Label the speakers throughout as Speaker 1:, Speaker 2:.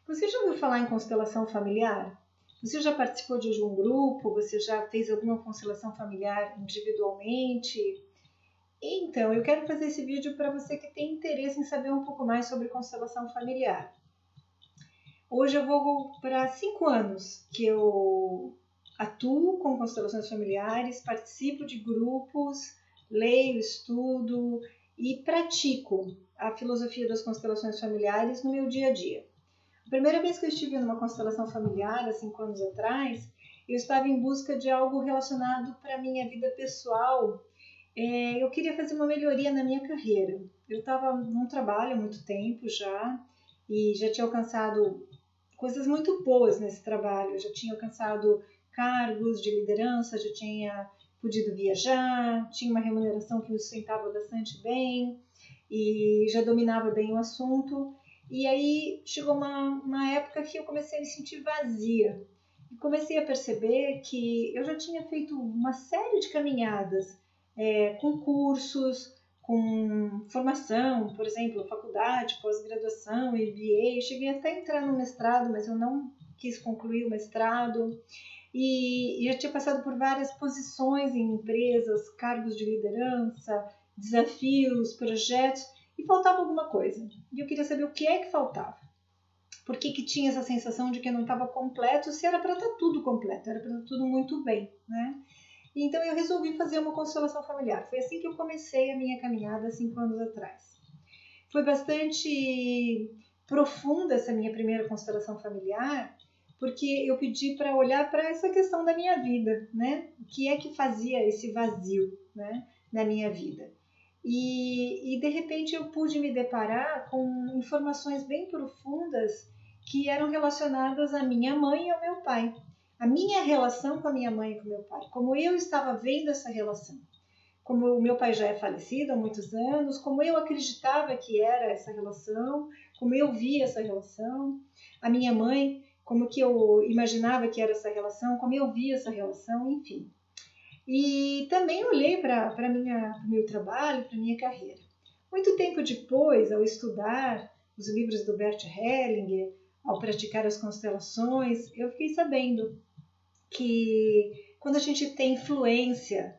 Speaker 1: Você já ouviu falar em constelação familiar? Você já participou de algum grupo? Você já fez alguma constelação familiar individualmente? Então, eu quero fazer esse vídeo para você que tem interesse em saber um pouco mais sobre constelação familiar. Hoje eu vou para 5 anos que eu atuo com constelações familiares, participo de grupos, leio, estudo e pratico a filosofia das constelações familiares no meu dia a dia. A primeira vez que eu estive numa constelação familiar, há 5 anos atrás, eu estava em busca de algo relacionado para a minha vida pessoal. Eu queria fazer uma melhoria na minha carreira. Eu estava num trabalho há muito tempo já e já tinha alcançado coisas muito boas nesse trabalho. Eu já tinha alcançado cargos de liderança, já tinha podido viajar, tinha uma remuneração que me sustentava bastante bem e já dominava bem o assunto. E aí chegou uma época que eu comecei a me sentir vazia. E comecei a perceber que eu já tinha feito uma série de caminhadas, com cursos, com formação, por exemplo, faculdade, pós-graduação, MBA. Eu cheguei até a entrar no mestrado, mas eu não quis concluir o mestrado. E já tinha passado por várias posições em empresas, cargos de liderança, desafios, projetos, e faltava alguma coisa. E eu queria saber o que é que faltava. Por que tinha essa sensação de que não estava completo, se era para estar tudo completo, era para estar tudo muito bem, né? Então eu resolvi fazer uma constelação familiar. Foi assim que eu comecei a minha caminhada há 5 anos atrás. Foi bastante profunda essa minha primeira constelação familiar, porque eu pedi para olhar para essa questão da minha vida, né? O que é que fazia esse vazio, né, na minha vida? E de repente eu pude me deparar com informações bem profundas que eram relacionadas à minha mãe e ao meu pai. A minha relação com a minha mãe e com o meu pai, como eu estava vendo essa relação. Como o meu pai já é falecido há muitos anos, como eu acreditava que era essa relação, como eu via essa relação. A minha mãe, como que eu imaginava que era essa relação, como eu via essa relação, enfim. E também olhei para o meu trabalho, para a minha carreira. Muito tempo depois, ao estudar os livros do Bert Hellinger, ao praticar as constelações, eu fiquei sabendo que quando a gente tem influência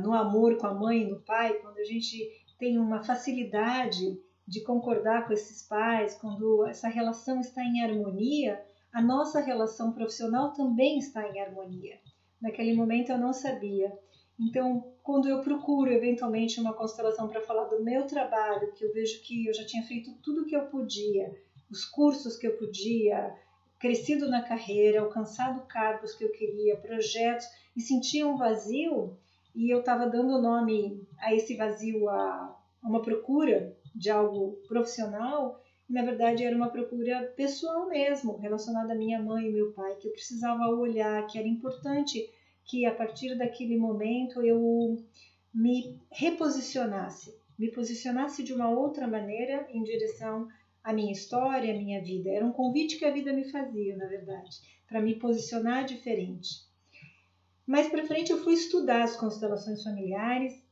Speaker 1: no amor com a mãe e no pai, quando a gente tem uma facilidade de concordar com esses pais, quando essa relação está em harmonia, a nossa relação profissional também está em harmonia. Naquele momento eu não sabia. Então, quando eu procuro eventualmente uma constelação para falar do meu trabalho, que eu vejo que eu já tinha feito tudo o que eu podia, os cursos que eu podia, crescido na carreira, alcançado cargos que eu queria, projetos, e sentia um vazio, e eu estava dando nome a esse vazio a uma procura de algo profissional, e na verdade era uma procura pessoal mesmo, relacionada à minha mãe e meu pai, que eu precisava olhar, que era importante que a partir daquele momento eu me me posicionasse de uma outra maneira em direção à minha história, à minha vida. Era um convite que a vida me fazia, na verdade, para me posicionar diferente. Mais para frente eu fui estudar as constelações familiares,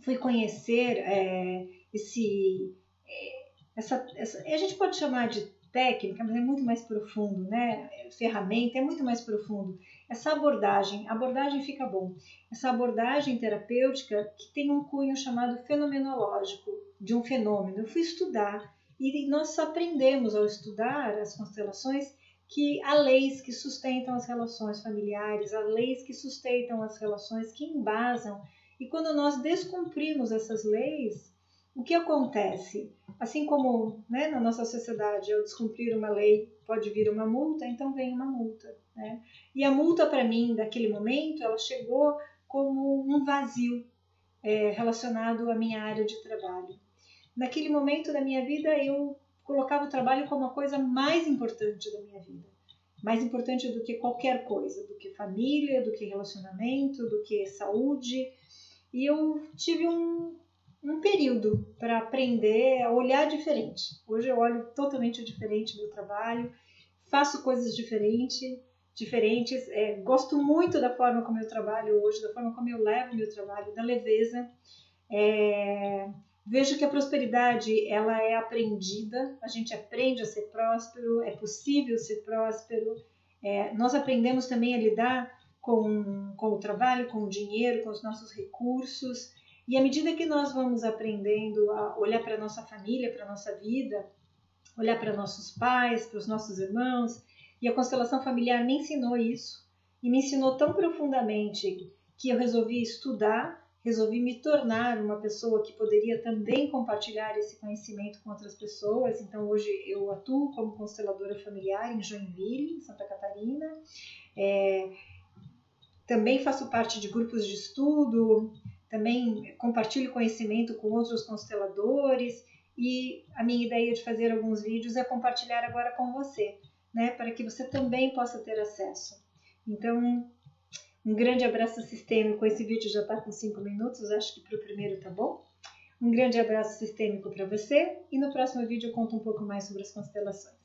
Speaker 1: fui conhecer a gente pode chamar de técnica, mas é muito mais profundo, né? Ferramenta é muito mais profundo. Essa abordagem fica bom. Essa abordagem terapêutica que tem um cunho chamado fenomenológico, de um fenômeno. Eu fui estudar e nós aprendemos ao estudar as constelações que há leis que sustentam as relações familiares, há leis que sustentam as relações, que embasam. E quando nós descumprimos essas leis, o que acontece? Assim como, né, na nossa sociedade, ao descumprir uma lei pode vir uma multa, então vem uma multa. Né? E a multa, para mim, daquele momento, ela chegou como um vazio relacionado à minha área de trabalho. Naquele momento da minha vida, eu colocava o trabalho como a coisa mais importante da minha vida. Mais importante do que qualquer coisa, do que família, do que relacionamento, do que saúde. E eu tive um período para aprender a olhar diferente. Hoje eu olho totalmente diferente meu trabalho, faço coisas diferentes, gosto muito da forma como eu trabalho hoje, da forma como eu levo meu trabalho, da leveza. Vejo que a prosperidade, ela é aprendida, a gente aprende a ser próspero, é possível ser próspero. Nós aprendemos também a lidar com o trabalho, com o dinheiro, com os nossos recursos. E à medida que nós vamos aprendendo a olhar para a nossa família, para a nossa vida, olhar para nossos pais, para os nossos irmãos, e a constelação familiar me ensinou isso, e me ensinou tão profundamente que eu resolvi estudar, resolvi me tornar uma pessoa que poderia também compartilhar esse conhecimento com outras pessoas. Então hoje eu atuo como consteladora familiar em Joinville, Santa Catarina. Também faço parte de grupos de estudo, também compartilho conhecimento com outros consteladores, e a minha ideia de fazer alguns vídeos é compartilhar agora com você, né, para que você também possa ter acesso. Então, um grande abraço sistêmico. Esse vídeo já está com 5 minutos, acho que para o primeiro tá bom. Um grande abraço sistêmico para você, e no próximo vídeo eu conto um pouco mais sobre as constelações.